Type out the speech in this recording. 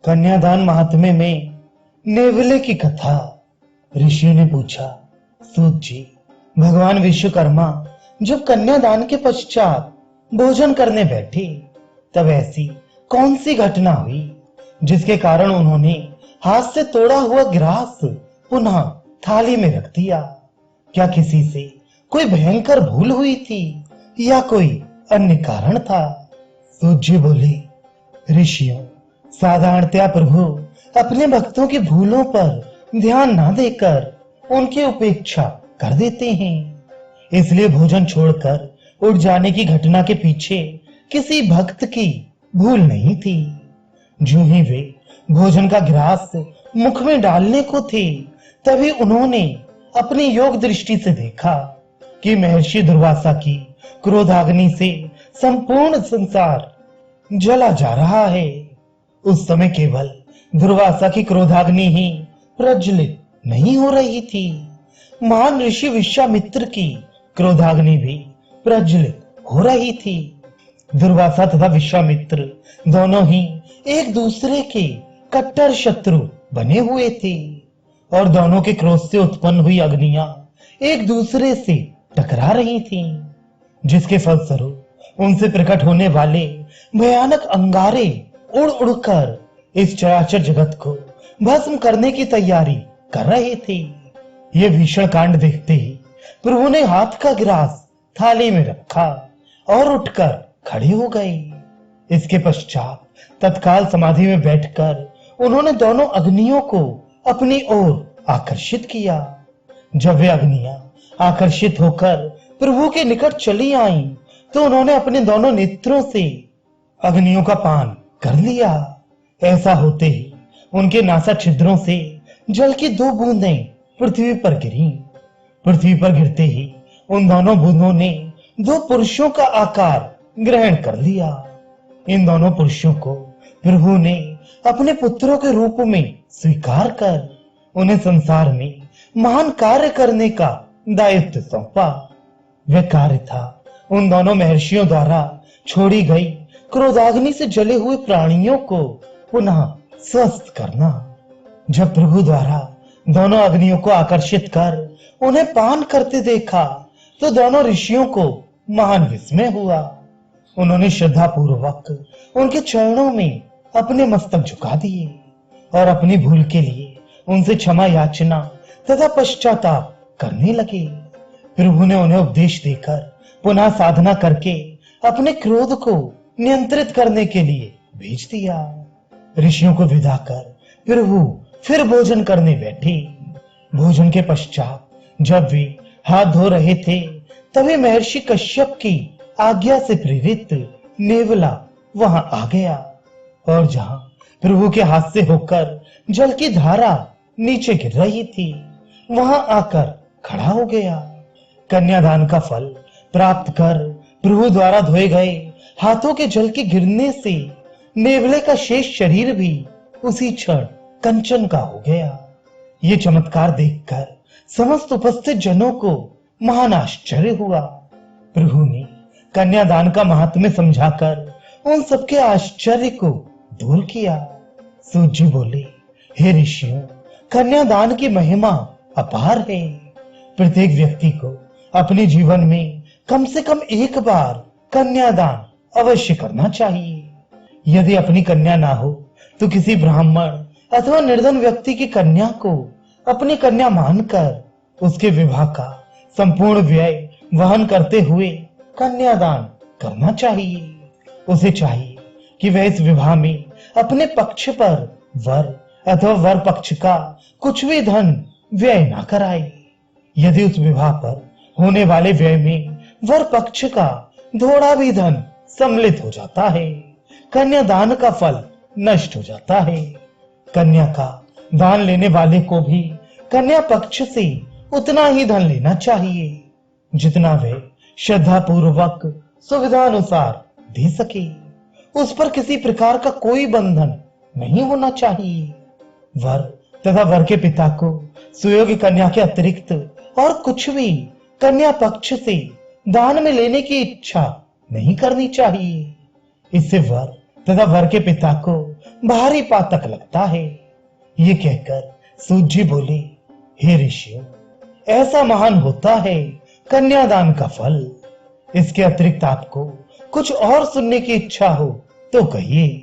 कन्यादान महात्म्य में नेवले की कथा। ऋषियों ने पूछा, सूत जी, भगवान विश्वकर्मा जब कन्यादान के पश्चात भोजन करने बैठे तब ऐसी कौन सी घटना हुई जिसके कारण उन्होंने हाथ से तोड़ा हुआ गिलास पुनः थाली में रख दिया? क्या किसी से कोई भयंकर भूल हुई थी या कोई अन्य कारण था? सूत जी बोले, ऋषियों, साधारणतया प्रभु अपने भक्तों की भूलों पर ध्यान न देकर उनकी उपेक्षा कर देते हैं। इसलिए भोजन छोड़कर उठ जाने की घटना के पीछे किसी भक्त की भूल नहीं थी। जो ही वे भोजन का गिलास मुख में डालने को थे, तभी उन्होंने अपनी योग दृष्टि से देखा कि महर्षि दुर्वासा की क्रोधाग्नि से संपूर्ण संसार जला जा रहा है। उस समय केवल दुर्वासा की क्रोधाग्नि ही प्रज्वलित नहीं हो रही थी, महान ऋषि विश्वामित्र की क्रोधाग्नि भी प्रज्वलित हो रही थी। दुर्वासा तथा विश्वामित्र दोनों ही एक दूसरे के कट्टर शत्रु बने हुए थे और दोनों के क्रोध से उत्पन्न हुई अग्नियां एक दूसरे से टकरा रही थीं, जिसके फलस्वरूप उनसे प्रकट होने वाले भयानक अंगारे उड़ उड़कर इस चराचर जगत को भस्म करने की तैयारी कर रहे थे। ये भीषण कांड देखते ही प्रभु ने हाथ का गिलास थाली में रखा और उठकर खड़े हो गए। इसके पश्चात तत्काल समाधि में बैठकर उन्होंने दोनों अग्नियों को अपनी ओर आकर्षित किया। जब वे अग्नियां आकर्षित होकर प्रभु के निकट चली आईं, तो उन्होंने अपने दोनों नेत्रों से अग्नियों का पान कर लिया। ऐसा होते ही उनके नासा छिद्रों से जल की 2 बूंदें पृथ्वी पर गिरी। पृथ्वी पर गिरते ही उन दोनों बूंदों ने 2 पुरुषों का आकार ग्रहण कर लिया। इन दोनों पुरुषों को प्रभु ने अपने पुत्रों के रूप में स्वीकार कर उन्हें संसार में महान कार्य करने का दायित्व सौंपा। वह कार्य था उन दोनों महर्षियों द्वारा छोड़ी गई क्रोधाग्नि से जले हुए प्राणियों को पुनः स्वस्थ करना। जब प्रभु द्वारा दोनों अग्नियों को आकर्षित कर उन्हें पान करते देखा, तो दोनों ऋषियों को महान विस्मय हुआ। उन्होंने श्रद्धा पूर्वक उनके चरणों में अपने मस्तक झुका दिए और अपनी भूल के लिए उनसे क्षमा याचना तथा पश्चाताप करने लगे। प्रभु ने उन्हें उपदेश देकर पुनः साधना करके अपने क्रोध को नियंत्रित करने के लिए भेज दिया। ऋषियों को विदा कर प्रभु फिर भोजन करने बैठे। भोजन के पश्चात जब वे हाथ धो रहे थे, तभी महर्षि कश्यप की आज्ञा से प्रेरित नेवला वहां आ गया और जहां प्रभु के हाथ से होकर जल की धारा नीचे गिर रही थी, वहां आकर खड़ा हो गया। कन्यादान का फल प्राप्त कर प्रभु द्वारा धोए गए हाथों के जल के गिरने से नेवले का शेष शरीर भी उसी क्षण कंचन का हो गया। ये चमत्कार देखकर समस्त उपस्थित जनों को महान आश्चर्य हुआ। प्रभु ने कन्यादान का महात्म्य समझाकर उन सबके आश्चर्य को दूर किया। सूत जी बोले, हे ऋषियों, कन्यादान की महिमा अपार है। प्रत्येक व्यक्ति को अपने जीवन में कम से कम एक बार कन्यादान अवश्य करना चाहिए। यदि अपनी कन्या ना हो तो किसी ब्राह्मण अथवा निर्धन व्यक्ति की कन्या को अपनी कन्या मानकर उसके विवाह का संपूर्ण व्यय वहन करते हुए कन्यादान करना चाहिए। उसे चाहिए कि वह इस विवाह में अपने पक्ष पर वर अथवा वर पक्ष का कुछ भी धन व्यय ना कराए। यदि उस विवाह पर होने वाले व्यय में वर पक्ष का थोड़ा भी धन सम्मिलित हो जाता है, कन्यादान का फल नष्ट हो जाता है। कन्या का दान लेने वाले को भी कन्या पक्ष से उतना ही धन लेना चाहिए जितना वे श्रद्धा पूर्वक सुविधा अनुसार दे सके। उस पर किसी प्रकार का कोई बंधन नहीं होना चाहिए। वर तथा वर के पिता को सुयोग्य कन्या के अतिरिक्त और कुछ भी कन्या पक्ष से दान में लेने की इच्छा नहीं करनी चाहिए। इससे वर तथा वर के पिता को भारी पातक लगता है। ये कहकर सूत जी बोले, हे ऋषियों, ऐसा महान होता है कन्यादान का फल। इसके अतिरिक्त आपको कुछ और सुनने की इच्छा हो तो कहिए।